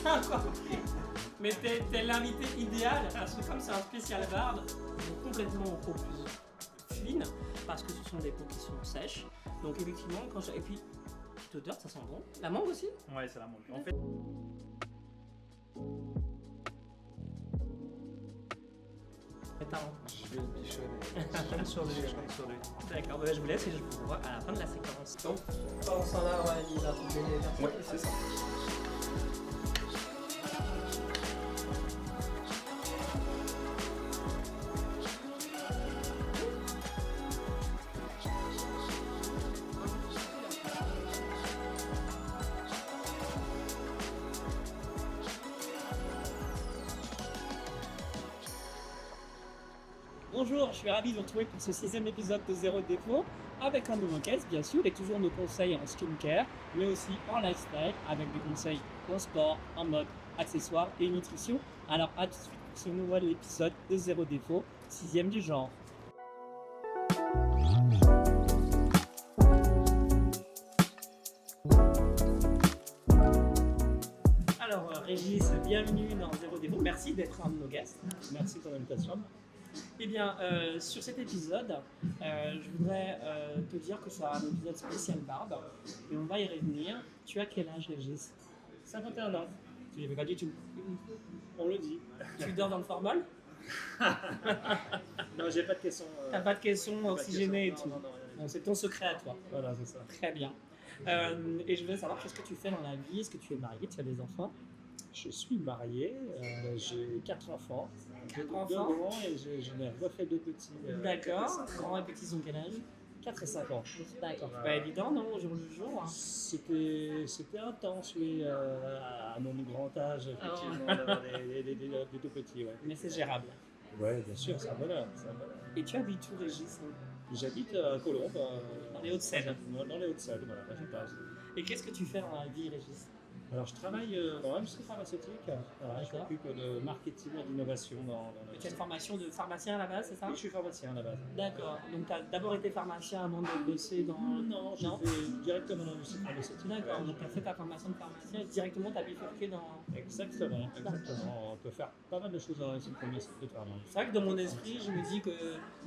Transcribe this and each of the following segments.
Encore pire. Mais t'es l'invité idéal parce que comme c'est un spécial barbe, ils sont complètement en peau plus fine parce que ce sont des peaux qui sont sèches. Donc effectivement, et puis petite odeur, ça sent bon. La mangue aussi? Ouais, c'est la mangue. En fait, Je vais le bichonner. je compte sur lui. D'accord, bah, je vous laisse et je vous vois à la fin de la séquence. Donc, on s'en va, il va trouver les Ouais, c'est ça. Bonjour, je suis ravi de vous retrouver pour ce 6e épisode de Zéro Défaut avec un nouveau case bien sûr et toujours nos conseils en skincare mais aussi en lifestyle avec des conseils en sport, en mode, accessoires et nutrition. Alors à tout de suite pour ce nouvel épisode de Zéro Défaut, 6e du genre. Alors Régis, bienvenue dans Zéro Défaut, merci d'être un de nos guests. Merci pour l'invitation. Eh bien, sur cet épisode, je voudrais te dire que c'est un épisode spécial barbe et on va y revenir. Tu as quel âge, Régis? 51 ans. Tu ne l'avais pas du tout. On le dit. Tu dors dans le formol? Non, j'ai pas de questions. T'as pas de caisson oxygénée et Non, tout. non, Donc c'est ton secret à toi. Voilà, c'est ça. Très bien. Et je voulais savoir qu'est-ce que tu fais dans la vie? Est-ce que tu es marié? Tu as des enfants? Je suis marié, j'ai 4 enfants. Quatre Deux enfants grands et j'en ai refait 2 petits. D'accord. Grands et petits ont quel âge? 4 et 5 ans. D'accord. C'est pas évident, non, au jour le jour. Hein. C'était intense, oui, à mon grand âge, effectivement, d'avoir des tout petits. Ouais. Mais c'est gérable. Ouais, bien sûr, c'est un bonheur. Et tu habites où, Régis? J'habite à Colombes. Dans les Hauts-de-Seine. Dans les Hauts-de-Seine, voilà, là, je passe. Et qu'est-ce que tu fais dans la vie, Régis? Alors, je travaille dans l'industrie pharmaceutique. Voilà, je D'accord. m'occupe de marketing et d'innovation dans Tu as une formation de pharmacien à la base, c'est ça? Oui, je suis pharmacien à la base. D'accord. Donc tu as d'abord été pharmacien avant de bosser dans... Non, j'ai fait directement dans l'industrie pharmaceutique. D'accord. Donc tu as fait ta formation de pharmacien et directement tu as bifurqué dans... Exactement. On peut faire pas mal de choses dans l'industrie pharmaceutique. C'est vrai que dans mon esprit, je me dis que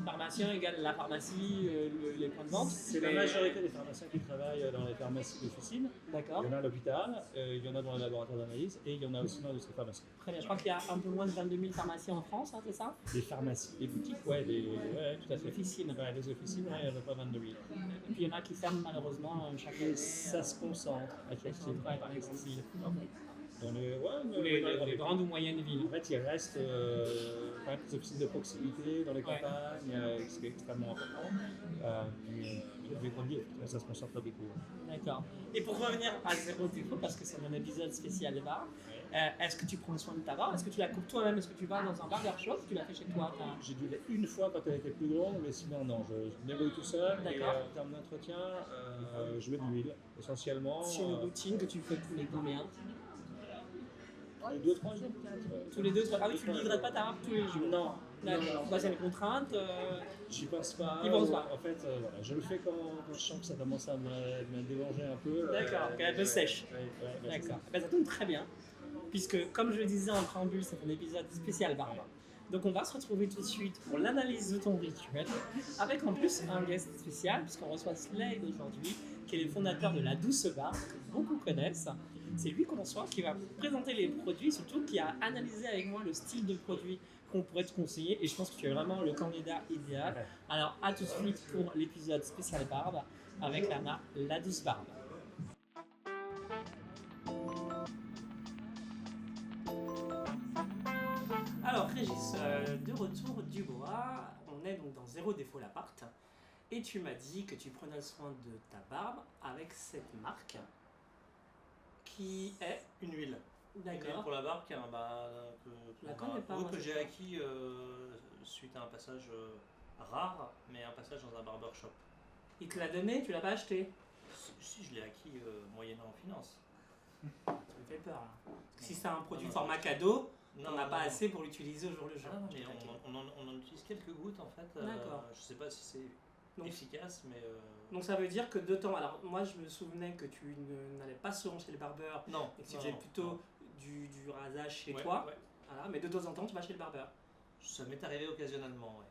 pharmacien égale la pharmacie, les points de vente. C'est la majorité des pharmaciens qui travaillent dans les pharmacies d'officine. D'accord. Il y en a à l'hôpital, il y en a dans les laboratoires d'analyse et il y en a aussi dans l'industrie pharmaceutique. Très bien. Je crois qu'il y a un peu moins de 22 000 pharmaciens en France, hein, c'est ça? Les pharmacies, les boutiques, ouais, tout à fait. Les officines. Ouais, les officines, ouais, il n'y en a pas 22 000. Et puis il y en a qui ferment malheureusement chaque année. Et ça se concentre, effectivement. Ouais, dans les grandes villes. Dans les, Ou les grandes ou moyennes villes. En fait, il reste quand même des officines de proximité dans les campagnes, ce qui est extrêmement important. Les grandes villes, ça se concentre beaucoup. D'accord. Et pour revenir à Zéro Défaut, parce que c'est mon épisode spécial barbe, est-ce que tu prends soin de ta barbe? Est-ce que tu la coupes toi-même? Est-ce que tu vas dans un barber shop? Tu l'as fait chez toi? J'ai dû une fois quand elle était plus longue, mais sinon non, je me débrouille tout seul. Et D'accord. en termes d'entretien, je mets de l'huile essentiellement. C'est une routine que tu fais tous les combien? Les 2-3 jours peut-être. Tous les 2-3 Ah oui, tu ne livres pas ta barbe tous les jours? Non. D'accord. Bah, c'est une contrainte. J'y pense pas. J'y pense pas. En fait, voilà, je le fais quand je sens que ça commence à me déranger un peu. D'accord, qu'elle est un peu sèche. Ouais, D'accord. Bah, ça tombe très bien, puisque comme je le disais en préambule, c'est un épisode spécial barbe. Donc on va se retrouver tout de suite pour l'analyse de ton rituel, avec en plus un guest spécial, puisqu'on reçoit Slade aujourd'hui, qui est le fondateur de La Douce Barbe, que beaucoup connaissent. C'est lui qu'on reçoit, qui va présenter les produits, surtout qui a analysé avec moi le style de produit qu'on pourrait te conseiller, et je pense que tu es vraiment le candidat idéal. Ouais. Alors à tout de suite pour l'épisode spécial barbe, avec la marque La Douce Barbe. Alors Régis, de retour du bois, on est donc dans Zéro Défaut l'appart et tu m'as dit que tu prenais soin de ta barbe avec cette marque qui est Une huile. d'accord. Pour la barbe, qui est La connais pas, moi, que cette j'ai marque. acquis suite à un passage rare, mais un passage dans un barbershop. Il te l'a donné, tu l'as pas acheté. Si je l'ai acquis moyennant en finance. Ça me fait peur là. Parce que si c'est un produit format cadeau, on n'a pas assez pour l'utiliser au jour le jour. Ah non, mais on en utilise quelques gouttes en fait. D'accord. Je sais pas si c'est Donc- efficace, mais Donc ça veut dire que de temps. Alors moi je me souvenais que tu n'allais pas souvent chez les barbeurs non. et que tu non, faisais non, plutôt non. du rasage chez Ouais, toi, ouais. voilà, mais de temps en temps tu vas chez le barbeur. Ça m'est arrivé occasionnellement, ouais.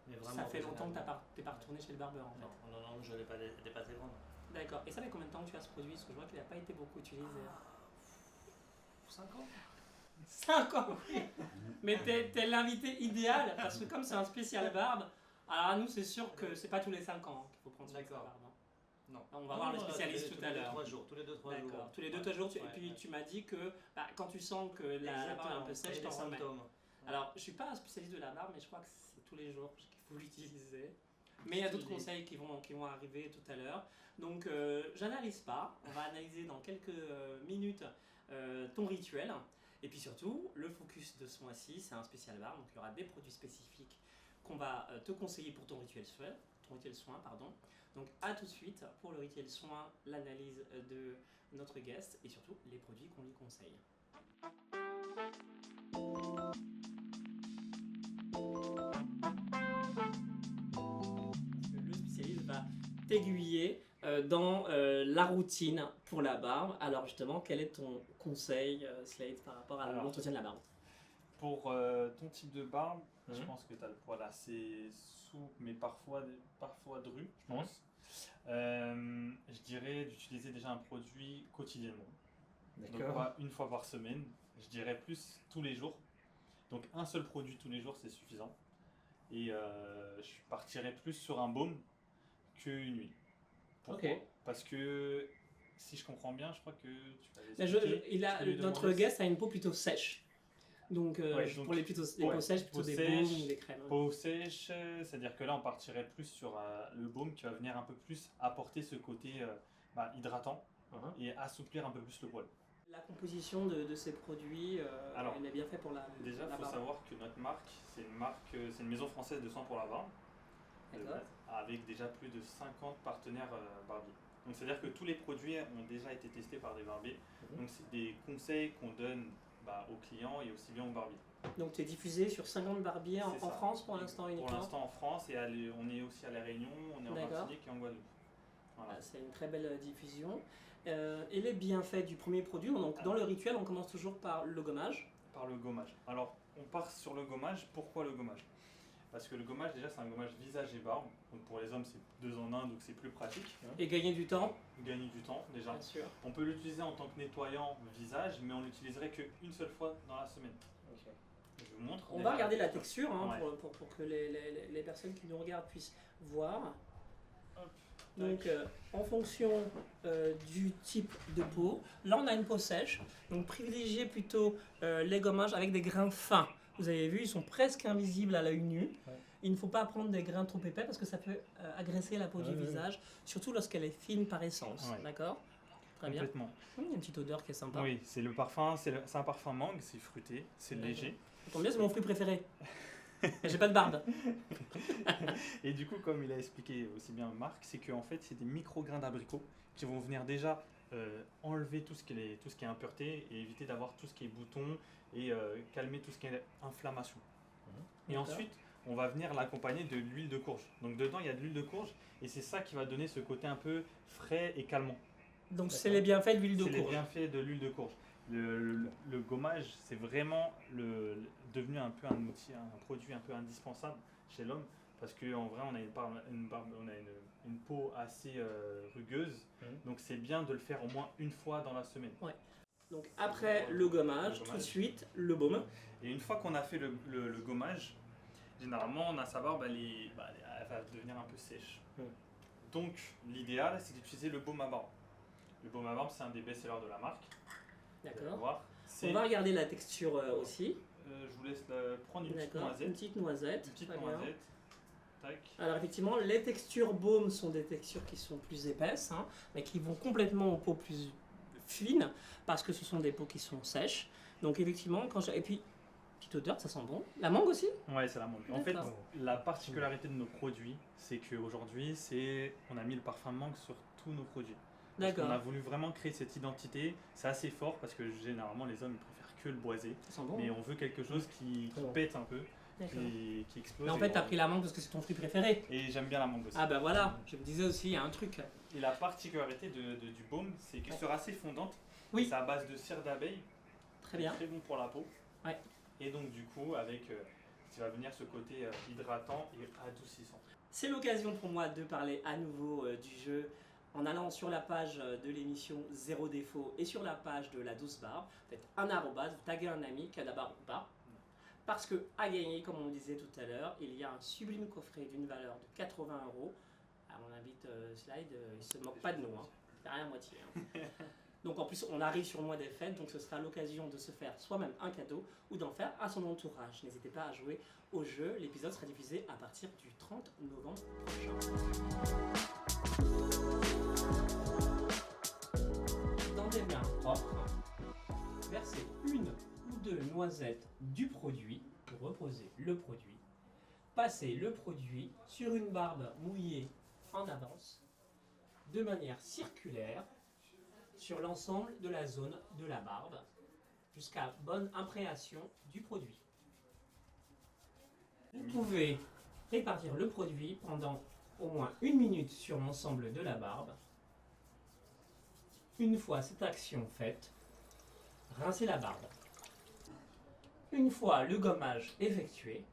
Mais vraiment Ça fait longtemps que occasionnellement. t'es pas retourné chez le barbeur en fait. Non, non, non, je n'ai pas dépassé grand. D'accord. Et ça fait combien de temps que tu as ce produit? Parce que je vois qu'il n'a pas été beaucoup utilisé. 5 ans. 5 ans. Mais t'es l'invité idéal parce que comme c'est un spécial barbe, alors nous c'est sûr que c'est pas tous les 5 ans qu'il faut prendre soin de sa D'accord. barbe. Non. On va voir le spécialiste tous tout les à deux, l'heure. 3 jours. Tous les 2-3 jours. D'accord. Tous les 2-3 jours. Et Ouais, puis ouais. tu m'as dit que quand tu sens que la barbe est un peu sèche, t'en remets. Alors, je suis pas un spécialiste de la barbe, mais je crois que c'est tous les jours qu'il faut l'utiliser. Mais il y a d'autres conseils qui vont arriver tout à l'heure. Donc, j'analyse pas. On va analyser dans quelques minutes ton rituel. Et puis surtout, le focus de ce mois-ci, c'est un spécial barbe. Donc, il y aura des produits spécifiques qu'on va te conseiller pour ton rituel soin, pardon. Donc, à tout de suite pour le rituel soin, l'analyse de notre guest et surtout les produits qu'on lui conseille. Le spécialiste va t'aiguiller dans la routine pour la barbe. Alors justement, quel est ton conseil, Slade, par rapport à Alors, l'entretien de la barbe? Pour ton type de barbe, je Mhm. pense que tu as le poil assez souple, mais parfois dru, je Mhm. pense. Je dirais d'utiliser déjà un produit quotidiennement. Donc pas une fois par semaine, je dirais plus tous les jours. Donc un seul produit tous les jours, c'est suffisant. Et je partirais plus sur un baume qu'une huile. Pourquoi? Ok. Parce que si je comprends bien, je crois que tu m'avais Mais expliqué, tu lui notre demandais- guest a une peau plutôt sèche. Donc, Ouais, donc, pour les peaux sèches, plutôt peau des sèche, baumes ou des crèmes. Peau sèche, c'est-à-dire que là on partirait plus sur le baume qui va venir un peu plus apporter ce côté hydratant Mhm. et assouplir un peu plus le poil. La composition de ces produits, Alors, elle est bien faite pour la Déjà, il la faut barbe. savoir que notre marque, c'est une maison française de soins pour la barbe, de D'accord. base, avec déjà plus de 50 partenaires barbiers. Donc c'est-à-dire que tous les produits ont déjà été testés par des barbiers. Mhm. Donc c'est des conseils qu'on donne aux clients et aussi bien aux barbiers. Donc, tu es diffusé sur 50 barbiers en C'est ça. France pour l'instant uniquement. Pour l'instant en France et on est aussi à La Réunion, on est en D'accord. Martinique et en Guadeloupe. Voilà. Ah, c'est une très belle diffusion. Et les bienfaits du premier produit, donc dans le rituel, on commence toujours par le gommage. Par le gommage. Alors, on part sur le gommage. Pourquoi le gommage? Parce que le gommage, déjà, c'est un gommage visage et barbe. Donc, pour les hommes, c'est 2 en 1, donc c'est plus pratique. Et gagner du temps, Gagner du temps, déjà. bien sûr. On peut l'utiliser en tant que nettoyant visage, mais on l'utiliserait qu'une seule fois dans la semaine. Je vous montre. On déjà va regarder la texture Ouais. pour que les personnes qui nous regardent puissent voir. Hop, Donc, tac. en fonction du type de peau, là on a une peau sèche, donc privilégiez plutôt les gommages avec des grains fins. Vous avez vu, ils sont presque invisibles à l'œil nu. Ouais. Il ne faut pas prendre des grains trop épais parce que ça peut agresser la peau du Ouais, ouais. visage, surtout lorsqu'elle est fine par essence. Ouais. D'accord? Très bien. Complètement. Il y a une petite odeur qui est sympa. Oui, c'est le parfum, c'est un parfum mangue, c'est fruité, c'est D'accord. léger. Ça tombe bien, c'est mon fruit préféré. Mais j'ai pas de barbe. Et du coup, comme il a expliqué aussi bien Marc, c'est qu'en fait, c'est des micro-grains d'abricot qui vont venir déjà enlever tout ce qui est impureté et éviter d'avoir tout ce qui est bouton et calmer tout ce qui est inflammation. Et D'accord. ensuite, on va venir l'accompagner de l'huile de courge. Donc dedans, il y a de l'huile de courge et c'est ça qui va donner ce côté un peu frais et calmant. Donc c'est les bienfaits de l'huile de C'est les courge. bienfaits de l'huile de courge. Le gommage, c'est vraiment devenu un peu un outil, un produit un peu indispensable chez l'homme parce qu'en vrai, on a une peau assez rugueuse, donc c'est bien de le faire au moins une fois dans la semaine. Donc après le gommage, Le tout de gommage. suite le baume. Et une fois qu'on a fait le gommage, généralement, on a sa barbe, elle va devenir un peu sèche. Donc l'idéal, c'est d'utiliser le baume à barbe. Le baume à barbe, c'est un des best-sellers de la marque. Vous allez D'accord. voir. On va regarder la texture aussi. Je vous laisse prendre une petite D'accord. noisette. Une petite noisette. Une petite Très bien. noisette. Tac. Alors effectivement, les textures baume sont des textures qui sont plus épaisses, hein, mais qui vont complètement aux peaux plus fines, parce que ce sont des peaux qui sont sèches. Donc effectivement, et puis, petite odeur, ça sent bon. La mangue aussi? Ouais, c'est la mangue. En fait, D'accord. la particularité de nos produits, c'est qu'aujourd'hui, on a mis le parfum de mangue sur tous nos produits. Parce qu'on D'accord. a voulu vraiment créer cette identité. C'est assez fort parce que généralement, les hommes ils préfèrent que le boisé. Ça sent bon. Mais on veut quelque chose qui Très bon. pète un peu, D'accord. qui explose. Mais en et fait, t'as on- pris la mangue parce que c'est ton fruit préféré. Et j'aime bien la mangue aussi. Ah ben voilà, je me disais aussi, il y a un truc. Et la particularité du baume, c'est qu'elle sera assez fondante. Oui. C'est à base de cire d'abeille Très bien. Très bon pour la peau. Ouais. Et donc du coup, avec, tu vas venir ce côté hydratant et adoucissant. C'est l'occasion pour moi de parler à nouveau du jeu en allant sur la page de l'émission Zéro Défaut et sur la page de la douce barbe. Faites un arrobase, vous taguez un ami qui a la barbe ou pas. Parce que à gagner, comme on le disait tout à l'heure, il y a un sublime coffret d'une valeur de 80 €. Alors on invite Slide, il se moque pas de nous, hein. C'est rien à moitié. Hein. Donc en plus on arrive sur le mois des fêtes, donc ce sera l'occasion de se faire soi-même un cadeau ou d'en faire à son entourage. N'hésitez pas à jouer au jeu, l'épisode sera diffusé à partir du 30 novembre prochain. Dans des mains propres, versez une ou deux noisettes du produit pour reposer le produit. Passez le produit sur une barbe mouillée en avance de manière circulaire sur l'ensemble de la zone de la barbe jusqu'à bonne imprégnation du produit. Vous pouvez répartir le produit pendant au moins 1 minute sur l'ensemble de la barbe. Une fois cette action faite, rincez la barbe. Une fois le gommage effectué,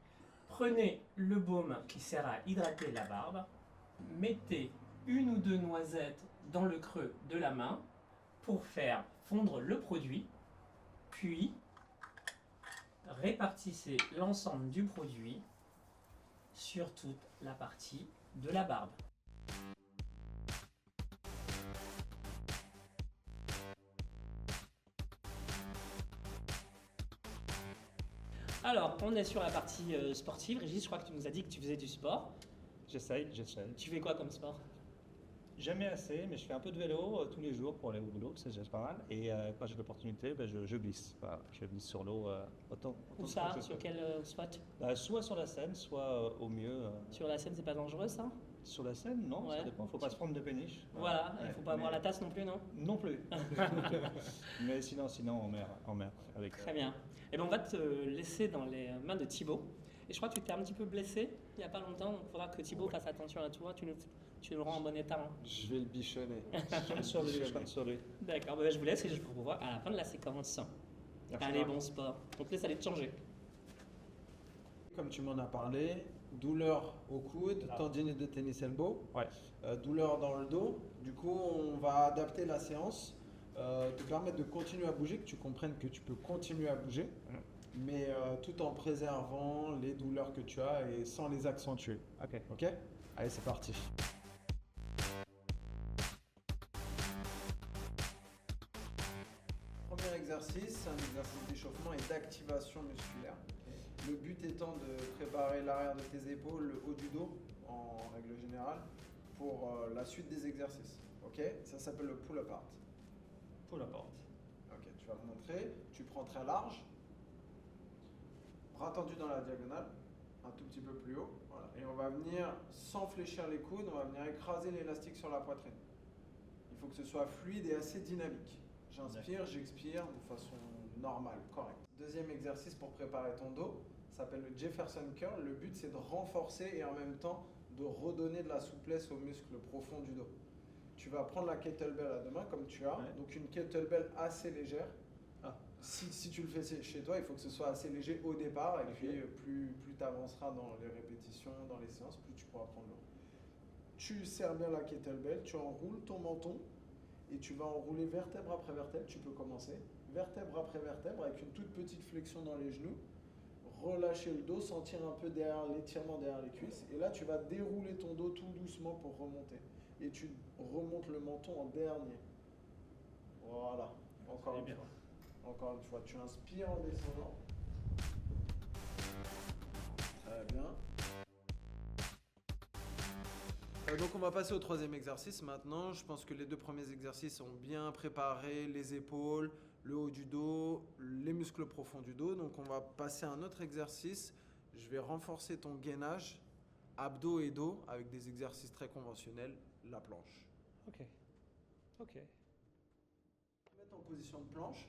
prenez le baume qui sert à hydrater la barbe, mettez une ou deux noisettes dans le creux de la main pour faire fondre le produit, puis répartissez l'ensemble du produit sur toute la partie de la barbe. Alors, on est sur la partie sportive. Régis, je crois que tu nous as dit que tu faisais du sport. J'essaye. Tu fais quoi comme sport? Jamais assez, mais je fais un peu de vélo tous les jours pour aller au boulot, c'est déjà pas mal. Et quand j'ai l'opportunité, je glisse. Voilà, je glisse sur l'eau autant. Où ça? Sur quel spot? Soit sur la Seine, soit au mieux. Sur la Seine, c'est pas dangereux ça? Sur la Seine, non, Ouais. ça dépend. Faut pas se prendre de péniche. Voilà, il Ouais, faut pas avoir mais- la tasse non plus, non? Non plus. Mais sinon en mer. Avec, Très bien. Et bien on va te laisser dans les mains de Thibaut. Et je crois que tu t'es un petit peu blessé il n'y a pas longtemps, donc il faudra que Thibaut fasse attention à toi. Tu le rends en bon état. Hein. Je vais le bichonner. Je compte sur lui. D'accord, ben, je vous laisse et je vous revois à la fin de la séquence. Merci. Allez, bon sport. Donc laisse aller te changer. Comme tu m'en as parlé, douleur au coude, tendinite de tennis elbow, Ouais. douleur dans le dos. Du coup, on va adapter la séance, te permettre de continuer à bouger, que tu comprennes que tu peux continuer à bouger, mais tout en préservant les douleurs que tu as et sans les accentuer. Ok. Ok? Allez, c'est parti. Premier exercice, c'est un exercice d'échauffement et d'activation musculaire. Le but étant de préparer l'arrière de tes épaules, le haut du dos en règle générale, pour la suite des exercices. Ok? Ça s'appelle le pull apart. Pull apart. Ok, tu vas me montrer. Tu prends très large, bras tendu dans la diagonale, un tout petit peu plus haut. Voilà. Et on va venir, sans fléchir les coudes, on va venir écraser l'élastique sur la poitrine. Il faut que ce soit fluide et assez dynamique. J'inspire, j'expire de façon normale, correcte. Deuxième exercice pour préparer ton dos, s'appelle le Jefferson Curl. Le but, c'est de renforcer et en même temps de redonner de la souplesse aux muscles profonds du dos. Tu vas prendre la kettlebell à deux mains comme tu as, donc une kettlebell assez légère. Si tu le fais chez toi, il faut que ce soit assez léger au départ et puis plus tu avanceras dans les répétitions, dans les séances, plus tu pourras prendre l'eau. Tu serres bien la kettlebell, tu enroules ton menton et tu vas enrouler vertèbre après vertèbre. Tu peux commencer vertèbre après vertèbre avec une toute petite flexion dans les genoux. Relâcher le dos, sentir un peu derrière l'étirement derrière les cuisses. Et là, tu vas dérouler ton dos tout doucement pour remonter. Et tu remontes le menton en dernier. Voilà. Encore une fois. Encore une fois, tu inspires en descendant. Très bien. Donc on va passer au troisième exercice maintenant. Je pense que les deux premiers exercices ont bien préparé les épaules, le haut du dos, les muscles profonds du dos. Donc on va passer à un autre exercice. Je vais renforcer ton gainage, abdos et dos avec des exercices très conventionnels, la planche. Ok. Mettre en position de planche.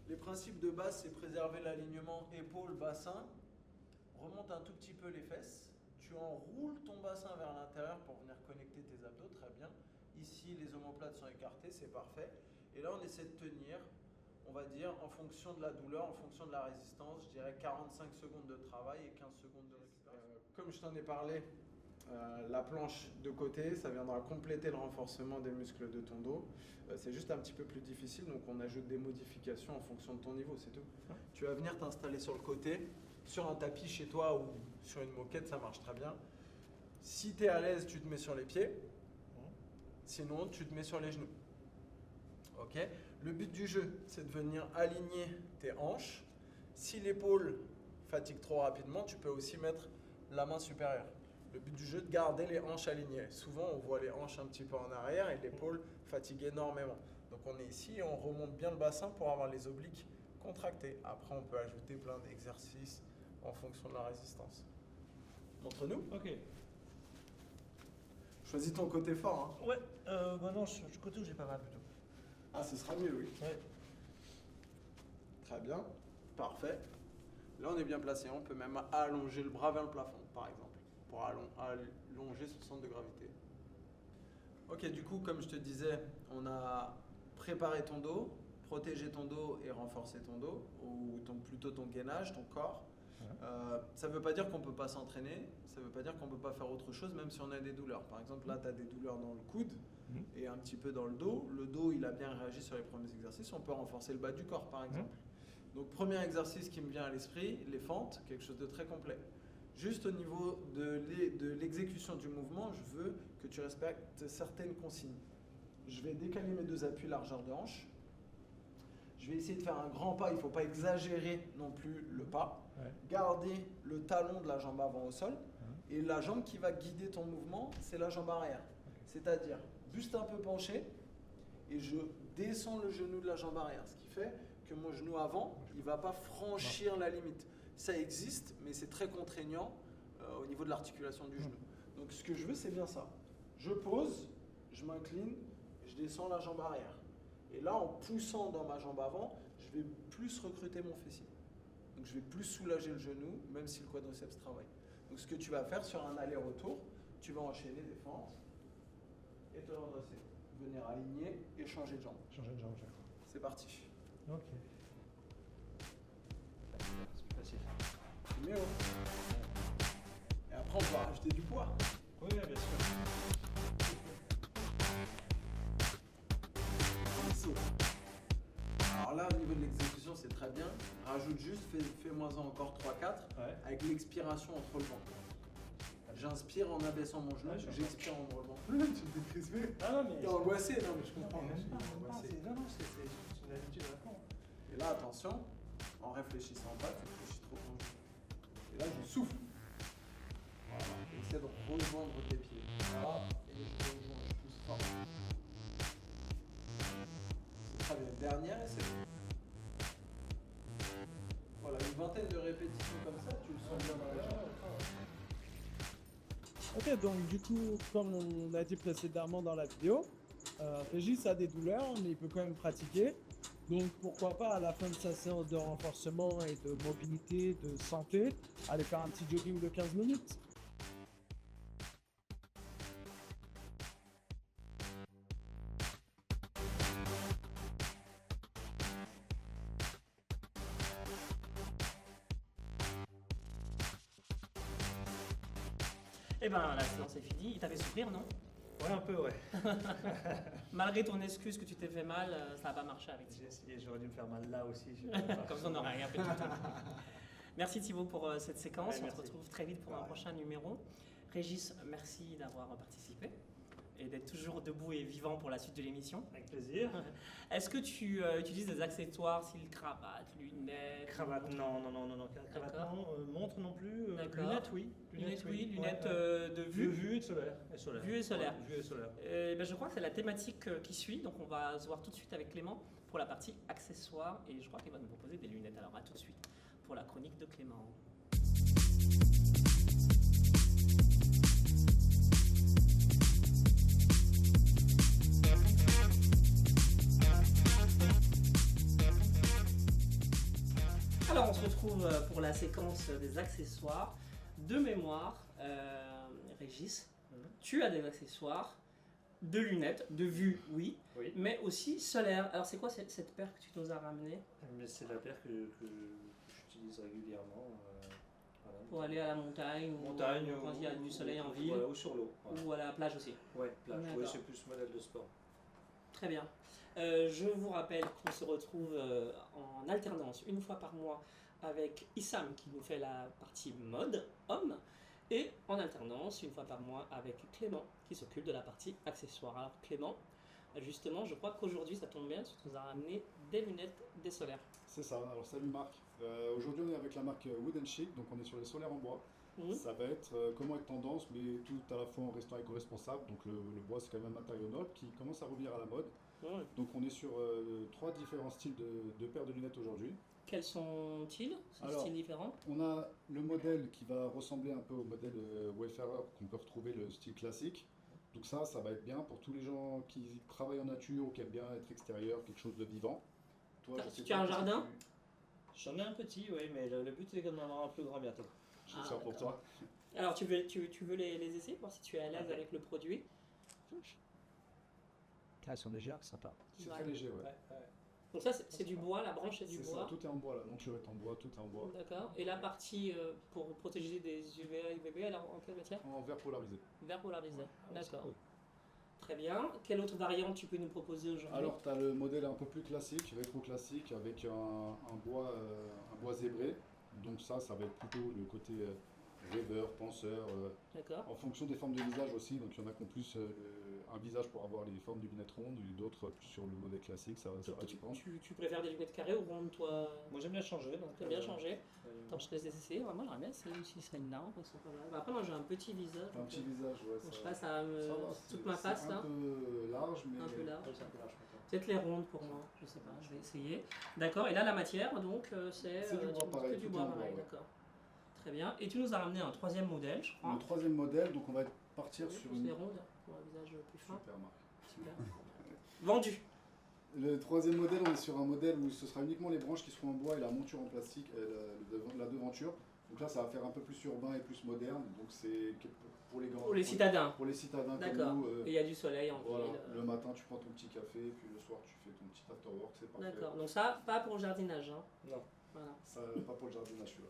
Les principes de base, c'est préserver l'alignement épaule-bassin. Remonte un tout petit peu les fesses. Tu enroules ton bassin vers l'intérieur pour venir connecter tes abdos, très bien. Ici, les omoplates sont écartées, c'est parfait. Et là, on essaie de tenir, on va dire, en fonction de la douleur, en fonction de la résistance, je dirais 45 secondes de travail et 15 secondes de récupération. Comme je t'en ai parlé, la planche de côté, ça viendra compléter le renforcement des muscles de ton dos. C'est juste un petit peu plus difficile, donc on ajoute des modifications en fonction de ton niveau, c'est tout. Tu vas venir t'installer sur le côté, sur un tapis chez toi ou sur une moquette, ça marche très bien. Si tu es à l'aise, tu te mets sur les pieds. Sinon, tu te mets sur les genoux. Ok. Le but du jeu, c'est de venir aligner tes hanches. Si l'épaule fatigue trop rapidement, tu peux aussi mettre la main supérieure. Le but du jeu, de garder les hanches alignées. Souvent, on voit les hanches un petit peu en arrière et l'épaule fatigue énormément. Donc, on est ici et on remonte bien le bassin pour avoir les obliques contractés. Après, on peut ajouter plein d'exercices en fonction de la résistance. Montre-nous. Ok. Choisis ton côté fort. Hein. Ouais, bah non, du côté où j'ai pas mal plutôt. Ah, ce sera mieux, oui. Ouais. Très bien. Parfait. Là, on est bien placé. On peut même allonger le bras vers le plafond, par exemple, pour allonger ce centre de gravité. Ok, du coup, comme je te disais, on a préparé ton dos, protégé ton dos et renforcé ton dos, ou plutôt ton gainage, ton corps. Ça ne veut pas dire qu'on ne peut pas s'entraîner, ça ne veut pas dire qu'on ne peut pas faire autre chose, même si on a des douleurs. Par exemple, là, tu as des douleurs dans le coude et un petit peu dans le dos. Le dos, il a bien réagi sur les premiers exercices. On peut renforcer le bas du corps, par exemple. Donc, premier exercice qui me vient à l'esprit, les fentes, quelque chose de très complet. Juste au niveau de l'exécution du mouvement, je veux que tu respectes certaines consignes. Je vais décaler mes deux appuis largeur de hanche. Je vais essayer de faire un grand pas, il ne faut pas exagérer non plus le pas. Garder le talon de la jambe avant au sol. Et la jambe qui va guider ton mouvement, c'est la jambe arrière. C'est-à-dire, buste un peu penché et je descends le genou de la jambe arrière. Ce qui fait que mon genou avant, il ne va pas franchir la limite. Ça existe, mais c'est très contraignant au niveau de l'articulation du genou. Donc ce que je veux, c'est bien ça. Je pose, je m'incline, je descends la jambe arrière. Et là, en poussant dans ma jambe avant, je vais plus recruter mon fessier. Donc je vais plus soulager le genou, même si le quadriceps travaille. Donc ce que tu vas faire sur un aller-retour, tu vas enchaîner des fentes et te redresser. Venir aligner et changer de jambe. Changer de jambe chaque fois. C'est parti. Ok. C'est plus facile. C'est mieux, hein. Et après, on va rajouter du poids. Oui, bien sûr. Saut. Alors là, au niveau de l'exécution, c'est très bien. Rajoute juste, fais-moi-en encore 3-4 avec l'expiration en te relevant. J'inspire en abaissant mon genou, j'expire en me relevant. Tu te décrispes. Ah non, mais. T'es angoissé, non mais je comprends. Non, Angoissé. non, c'est une habitude à fond. Et là, attention, en réfléchissant pas, tu réfléchis trop ton genou. Et là, je souffle. Voilà. Essaie de rejoindre tes pieds. Voilà. Et je rejoins, je pousse fort. C'est très bien. Dernière, et c'est bon. Voilà, une vingtaine de répétitions comme ça, tu le sens bien dans la jambe. Ok, donc du coup, comme on a dit précédemment dans la vidéo, Régis a des douleurs, mais il peut quand même pratiquer. Donc pourquoi pas à la fin de sa séance de renforcement et de mobilité, de santé, aller faire un petit jogging de 15 minutes. Eh ben, la séance est finie. Il t'a fait souffrir, non? Ouais, un peu, ouais. Malgré ton excuse que tu t'es fait mal, ça n'a pas marché avec J'ai Thibaut. essayé, j'aurais dû me faire mal là aussi. Comme ça, on n'aurait rien fait du tout. Merci Thibaut pour cette séquence. Ouais, On merci. se retrouve très vite pour un prochain numéro. Régis, merci d'avoir participé et d'être toujours debout et vivant pour la suite de l'émission. Avec plaisir. Est-ce que tu utilises des accessoires, style cravate, lunettes? Cravate, non. Cravate, D'accord. non. Montre non plus. D'accord. Lunettes, oui. Lunettes, oui. Lunettes Ouais. de De vue. vue et de solaire. Vue et solaire. Ouais, vue et solaire. Ben, je crois que c'est la thématique qui suit, donc on va se voir tout de suite avec Clément pour la partie accessoires et je crois qu'il va nous proposer des lunettes. Alors à tout de suite pour la chronique de Clément. Alors on se retrouve pour la séquence des accessoires. De mémoire, Régis, tu as des accessoires de lunettes, de vue, oui, Oui. mais aussi solaire. Alors c'est quoi cette paire que tu nous as ramenée Mais c'est la paire que j'utilise régulièrement. Voilà. pour aller à la montagne, Montagne ou quand il y a du soleil en ville, voilà, ou sur l'eau. Voilà. ou à la plage aussi. Ouais, plage. D'accord. Oui, c'est plus modèle de sport. Très bien. Je vous rappelle qu'on se retrouve en alternance une fois par mois avec Issam qui nous fait la partie mode homme et en alternance une fois par mois avec Clément qui s'occupe de la partie accessoires. Alors Clément, justement, je crois qu'aujourd'hui ça tombe bien parce que tu nous as ramené des lunettes, des solaires. C'est ça, alors salut Marc. Aujourd'hui on est avec la marque Wood & Chic, donc on est sur les solaires en bois. Mhm. Ça va être comment être tendance, mais tout à la fois en restant éco-responsable. Donc le bois c'est quand même un matériau noble qui commence à revenir à la mode. Mhm. Donc on est sur 3 différents styles de paires de lunettes aujourd'hui. Quels sont-ils? Ces Alors, styles différents? On a le modèle qui va ressembler un peu au modèle Wayfarer qu'on peut retrouver le style classique. Donc ça va être bien pour tous les gens qui travaillent en nature ou qui aiment bien être extérieur, quelque chose de vivant. Toi, je sais Tu as pas un si jardin? J'en ai un petit, oui, mais le but c'est d'en avoir un plus grand bientôt. Je Ah, sais pour d'accord. toi. Alors tu veux les essayer, voir si tu es à l'aise Ouais. avec le produit? Ah, ils sont légers, sympa. C'est Ouais. très léger, ouais. Donc ça c'est du bois, la branche est du C'est ça, bois. tout est en bois là. Donc tu vas être en bois, tout est en bois. D'accord. Et la partie pour protéger des UVA, UVB, alors en quelle matière? En verre polarisé. Verre polarisé. D'accord. Très bien. Quelle autre variante tu peux nous proposer aujourd'hui? Alors, tu as le modèle un peu plus classique, rétro-classique, avec un bois zébré. Donc ça va être plutôt le côté rêveur, penseur, D'accord. en fonction des formes de visage aussi. Donc il y en a qui ont plus un visage pour avoir les formes de lunettes rondes, et d'autres plus sur le modèle classique, ça va dépendre. Tu préfères des lunettes carrées ou rondes, toi? Moi j'aime bien changer. Donc, T'aimes bien changer? Attends, je te laisse essayer. Ouais, moi j'aimerais bien essayer aussi celle-là, parce que c'est pas mal. Bah, après, moi j'ai un petit visage. Un donc, petit visage, ouais. je sais Ça, pas, ça va me. ça va, Toute ma face c'est là. un peu large, mais Un peu large. Ouais, c'est un peu large maintenant. Peut-être les rondes pour moi, je sais pas, je vais essayer. D'accord, et là la matière, donc c'est C'est du bois tu me dis pareil, que du tout bois est en bois, pareil, ouais. d'accord. Très bien. Et tu nous as ramené un troisième modèle, je crois. le troisième modèle, donc on va partir Oui, sur plus une... des rondes pour un visage plus fin. Super marque. Super. Vendu. Le troisième modèle, on est sur un modèle où ce sera uniquement les branches qui seront en bois et la monture en plastique, la devanture. Donc là, ça va faire un peu plus urbain et plus moderne. Donc c'est pour les grands. Pour les citadins. Pour les citadins D'accord. comme nous. Et il y a du soleil en Voilà, ville. le matin tu prends ton petit café, puis le soir tu fais ton petit after work, c'est parfait. D'accord, donc ça, pas pour le jardinage. Hein. Non. Voilà. Ça, pas pour le jardinage celui-là.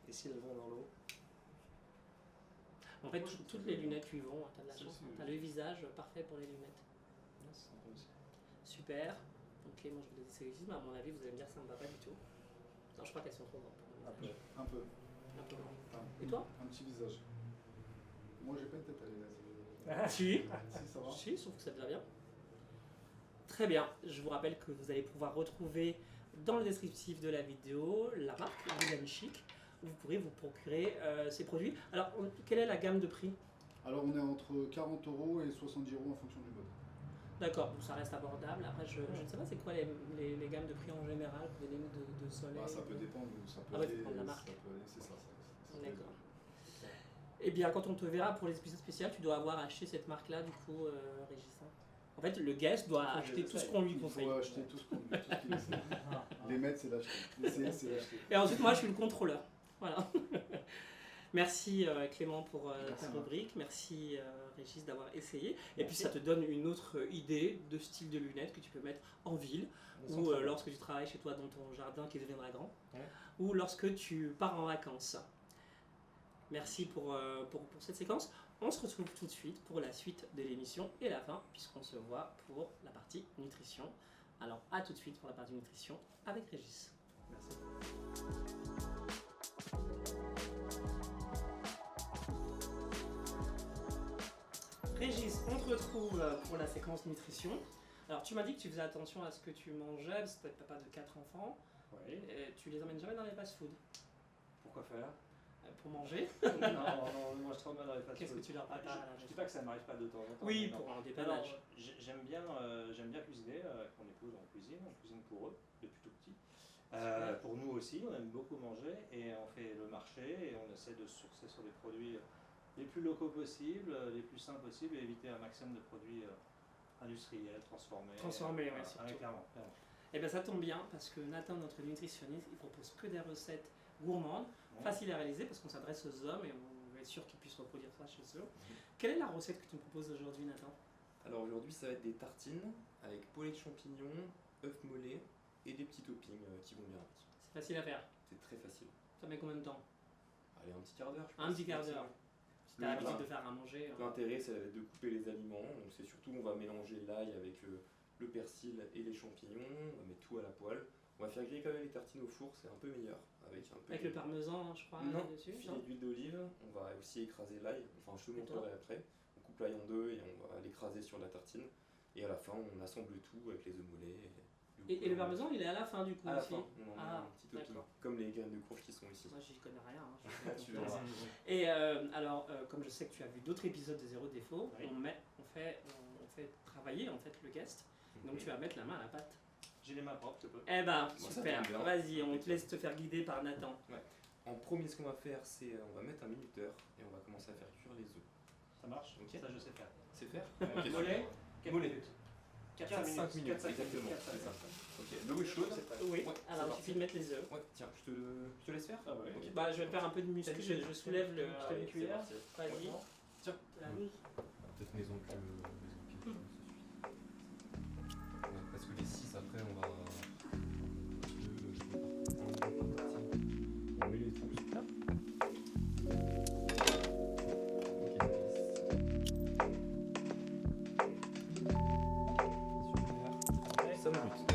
Et si elles vont dans l'eau? En fait, toutes les lunettes lui vont, t'as de la Si, chance. si, Hein. oui. T'as le visage parfait pour les lunettes. Super. Ok, moi je vais les essayer aussi, mais à mon avis, vous allez me dire que ça ne me va pas du tout. Non, je crois qu'elles sont trop grandes. Un peu. Un peu. Un peu grandes. Un- Et toi Un petit visage. Moi j'ai pas une tête à l'aise. Si. Si, ça va. Si, sauf que ça te va bien. Très bien. Je vous rappelle que vous allez pouvoir retrouver dans le descriptif de la vidéo la marque Wood & Chic, où vous pourrez vous procurer ces produits. Alors, quelle est la gamme de prix? Alors on est entre 40 € et 70 € en fonction du mode. D'accord, donc ça reste abordable. Après, je ne sais pas c'est quoi les gammes de prix en général pour des lunettes de soleil. Bah, ça peut dépendre, ça peut Ah ouais, aller, faut prendre la marque. ça peut aller, c'est ça. D'accord. Eh bien, quand on te verra pour les épisodes spéciales, tu dois avoir acheté cette marque-là, du coup, Régis. Hein. En fait, le guest doit acheter tout ce qu'on lui Il conseille. faut acheter tout ce qu'on tout ce qu'il essaie. Les mettre, c'est l'acheter. L'essayer, c'est l'acheter. Et ensuite, moi, je suis le contrôleur. Voilà. Merci Clément pour Merci, ta Marc. rubrique. Merci Régis d'avoir essayé. Et puis, ça te donne une autre idée de style de lunettes que tu peux mettre en ville ou lorsque tu travailles chez toi dans ton jardin qui deviendra grand Ouais. ou lorsque tu pars en vacances. Merci pour cette séquence. On se retrouve tout de suite pour la suite de l'émission et la fin, puisqu'on se voit pour la partie nutrition. Alors, à tout de suite pour la partie nutrition avec Régis. Merci. Régis, on te retrouve pour la séquence nutrition. Alors, tu m'as dit que tu faisais attention à ce que tu mangeais, parce que tu es papa de 4 enfants. Oui. Et tu les emmènes jamais dans les fast-food Pourquoi faire? pour manger. Non, on mange trop mal dans les fast-food. Qu'est-ce que tu leur prépares à la Je dis maison? pas que ça m'arrive pas de temps en temps. Oui, mais non. pour un Alors, dépannage. j'aime bien cuisiner. Avec mon épouse, on cuisine pour eux depuis tout petit. Super. Pour nous aussi, on aime beaucoup manger et on fait le marché et on essaie de sourcer sur des produits les plus locaux possibles, les plus sains possibles et éviter un maximum de produits industriels, transformés. Transformés, ouais, Voilà, surtout. clairement. Et bien ça tombe bien parce que Nathan, notre nutritionniste, il propose que des recettes gourmandes, Ouais. faciles à réaliser parce qu'on s'adresse aux hommes et on veut être sûr qu'ils puissent reproduire ça chez eux. Quelle est la recette que tu me proposes aujourd'hui, Nathan? Alors aujourd'hui, ça va être des tartines avec poêlée de champignons, œufs mollets et des petits toppings qui vont bien avec. C'est facile à faire. C'est très facile. Ça met combien de temps? Allez, un petit quart d'heure, je pense. Un petit quart d'heure. Si t'as l'habitude Voilà. de faire à manger. L'intérêt, c'est de couper les aliments. Donc c'est surtout, on va mélanger l'ail avec le persil et les champignons. On va mettre tout à la poêle. On va faire griller quand même les tartines au four, c'est un peu meilleur. Avec le parmesan, je crois, non, dessus. filet d'huile d'olive. On va aussi écraser l'ail. Enfin, je te montrerai après. On coupe l'ail en deux et on va l'écraser sur la tartine. Et à la fin, on assemble tout avec les œufs mollets. Et le parmesan, il est à la fin du coup à la aussi. fin, on en met un petit topping, d'accord. comme les graines de courge qui sont ici. Moi, j'y connais rien. Hein. Tu verras. Et alors, comme je sais que tu as vu d'autres épisodes de Zéro Défaut, Oui. on fait travailler en fait le guest. Donc tu vas mettre la main à la pâte. J'ai les mains propres, tu peux. Eh ben, ça super. tombe bien. Vas-y, on te laisse te faire guider par Nathan. En premier, ce qu'on va faire, c'est on va mettre un minuteur et on va commencer à faire cuire les œufs. Ça marche? Ok. Ça, je sais faire. C'est faire Mollet, quelle Mollet. minute? 4-5 minutes, 4-5 exactement. minutes. C'est ça. Ok, l'eau est chaude. Oui. Ouais, Alors, il c'est suffit de mettre les œufs. Ouais, tiens, je te laisse faire. Ah ouais. Ok. Bah, je vais faire un peu de muscu. Je soulève le. Je t'ai une cuillère. Vas-y. Tiens. La loose. Peut-être maison que parce que les 6 après on va. On met les tous. Super. 5 minutes.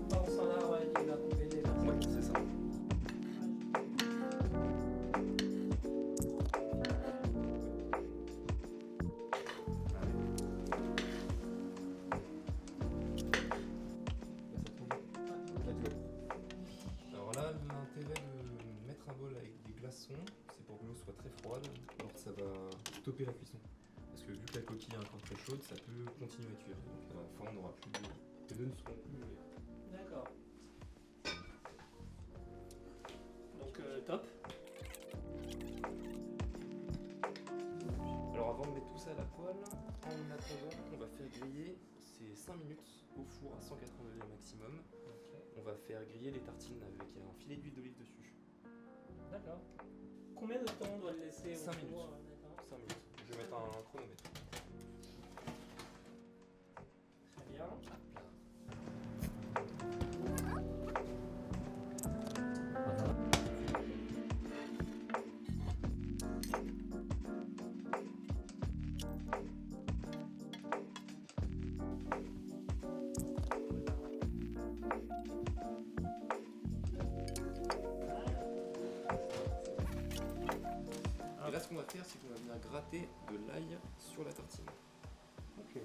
Pense en là, ouais, il va couper des Ouais, c'est ça. Alors là, l'intérêt de mettre un bol avec des glaçons, c'est pour que l'eau soit très froide, alors ça va stopper la cuisson. Parce que vu que la coquille est encore très chaude, ça peut continuer à cuire. Donc à la fin, on n'aura plus d'eau. Les œufs ne seront plus mouillés. D'accord. Donc, top. Alors avant de mettre tout ça à la poêle, en attendant, on va faire griller ces 5 minutes au four à 180 degrés maximum. On va faire griller les tartines avec un filet d'huile d'olive dessus. D'accord. Combien de temps on doit le laisser au 5 four, minutes. Nathan? 5 minutes. Je vais mettre un chronomètre. Très bien. Et là, ce qu'on va faire, c'est qu'on va venir gratter de l'ail sur la tartine. Ok.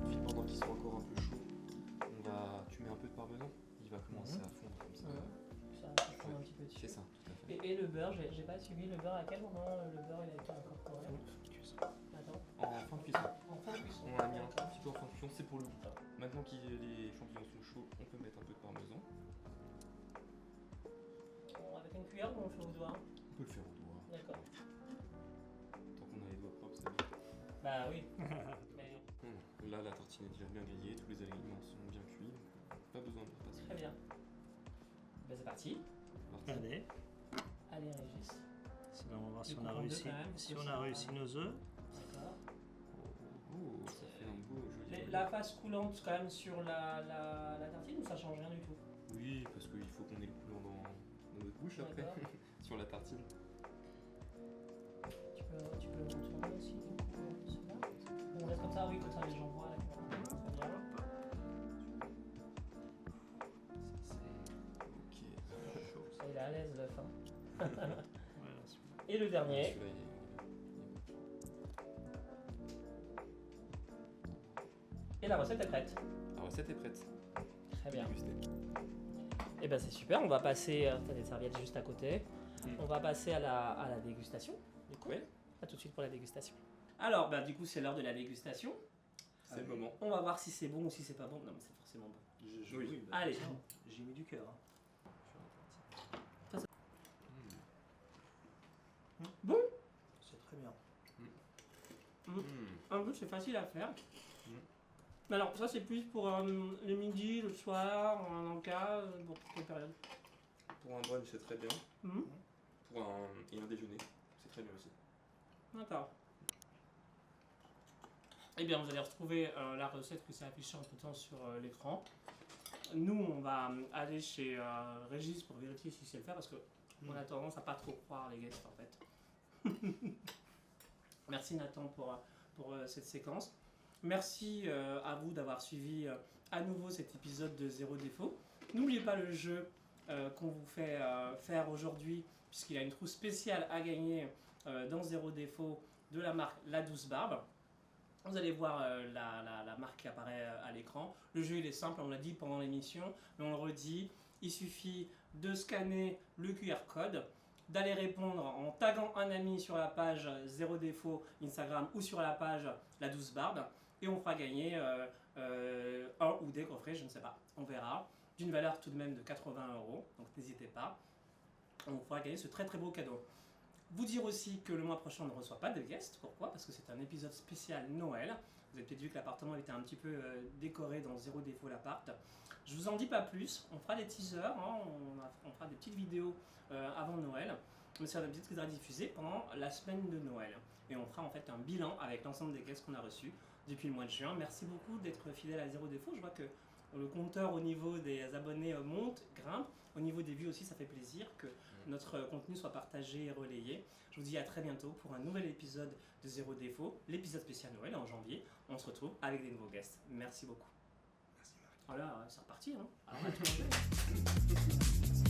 Puis pendant qu'ils sont encore un peu chauds, tu mets un peu de parmesan, il va commencer à fondre comme ça. Ça prend un petit peu dessus. C'est ça, tout à fait. Et le beurre, j'ai pas suivi le beurre. À quel moment le beurre il a été incorporé? Attends. En fin de cuisson. En fin de cuisson. On l'a mis un petit peu en fin de cuisson, c'est pour le goût. Maintenant que les champignons sont chauds, on peut mettre un peu de parmesan. Avec une cuillère ou on le fait au doigt? On peut le faire au doigt. D'accord. Tant qu'on a les doigts propres, c'est bien. Bah oui. Mais Là, la tartine est déjà bien grillée, tous les aliments sont bien cuits, donc pas besoin de repasser. très bien. Bah c'est parti. Parti. Allez, Allez Régis. on va voir si Du on a coup, en deux, réussi, quand même, si faut on que a ça- réussi nos œufs. D'accord. Oh, ça fait un beau joli. La face coulante quand même sur la tartine ou ça change rien du tout? Oui, parce qu'il faut qu'on ait le coulant dans notre bouche après, D'accord. sur la tartine. Tu peux le retourner aussi du coup, celui-là. Bon, on reste comme ça, oui, comme ça les gens voient la caméra. Très bien. Ok, chaud. Ça, il est à l'aise l'œuf. Hein. Voilà, super. Et le dernier. Celui-là, il est Et la recette est prête. La recette est prête. Très bien. Déguster. Et ben c'est super, on va passer, t'as des serviettes juste à côté. On va passer à la dégustation. Du coup. Ouais. À tout de suite pour la dégustation. Alors, bah, du coup, c'est l'heure de la dégustation. C'est le moment. On va voir si c'est bon ou si c'est pas bon. Non, mais c'est forcément bon. Oui. Allez. J'ai mis du cœur. Bon. C'est très bien. Un peu, c'est facile à faire. Mais alors, ça, c'est plus pour le midi, le soir, en cas, pour quelle période? Pour un brunch, c'est très bien. Mhm. Pour un déjeuner, c'est très bien aussi. D'accord. Eh bien, vous allez retrouver la recette qui s'est affichée en tout temps sur l'écran. Nous, on va aller chez Régis pour vérifier si c'est le faire parce qu'on a tendance à pas trop croire les guests en fait. Merci Nathan pour cette séquence. Merci à vous d'avoir suivi à nouveau cet épisode de Zéro Défaut. N'oubliez pas le jeu qu'on vous fait faire aujourd'hui puisqu'il a une trousse spéciale à gagner dans Zéro Défaut de la marque La Douce Barbe. Vous allez voir la marque qui apparaît à l'écran. Le jeu il est simple, on l'a dit pendant l'émission, mais on le redit. Il suffit de scanner le QR code, d'aller répondre en taguant un ami sur la page Zéro Défaut Instagram ou sur la page La Douce Barbe. Et on fera gagner un ou des coffrets, je ne sais pas, on verra, d'une valeur tout de même de 80 €, donc n'hésitez pas. On fera gagner ce très très beau cadeau. Vous dire aussi que le mois prochain on ne reçoit pas de guests, pourquoi? Parce que c'est un épisode spécial Noël. Vous avez peut-être vu que l'appartement était un petit peu décoré dans Zéro Défaut l'appart. Je vous en dis pas plus, on fera des teasers, hein, on fera des petites vidéos avant Noël. Mais c'est un épisode qui sera diffusé pendant la semaine de Noël. Et on fera en fait un bilan avec l'ensemble des guests qu'on a reçus depuis le mois de juin. Merci beaucoup d'être fidèle à Zéro Défaut. Je vois que le compteur au niveau des abonnés monte, grimpe. Au niveau des vues aussi, ça fait plaisir que notre contenu soit partagé et relayé. Je vous dis à très bientôt pour un nouvel épisode de Zéro Défaut, l'épisode spécial Noël en janvier. On se retrouve avec des nouveaux guests. Merci beaucoup. Merci Marc. Voilà, c'est reparti. Hein. Alors, à tout le monde.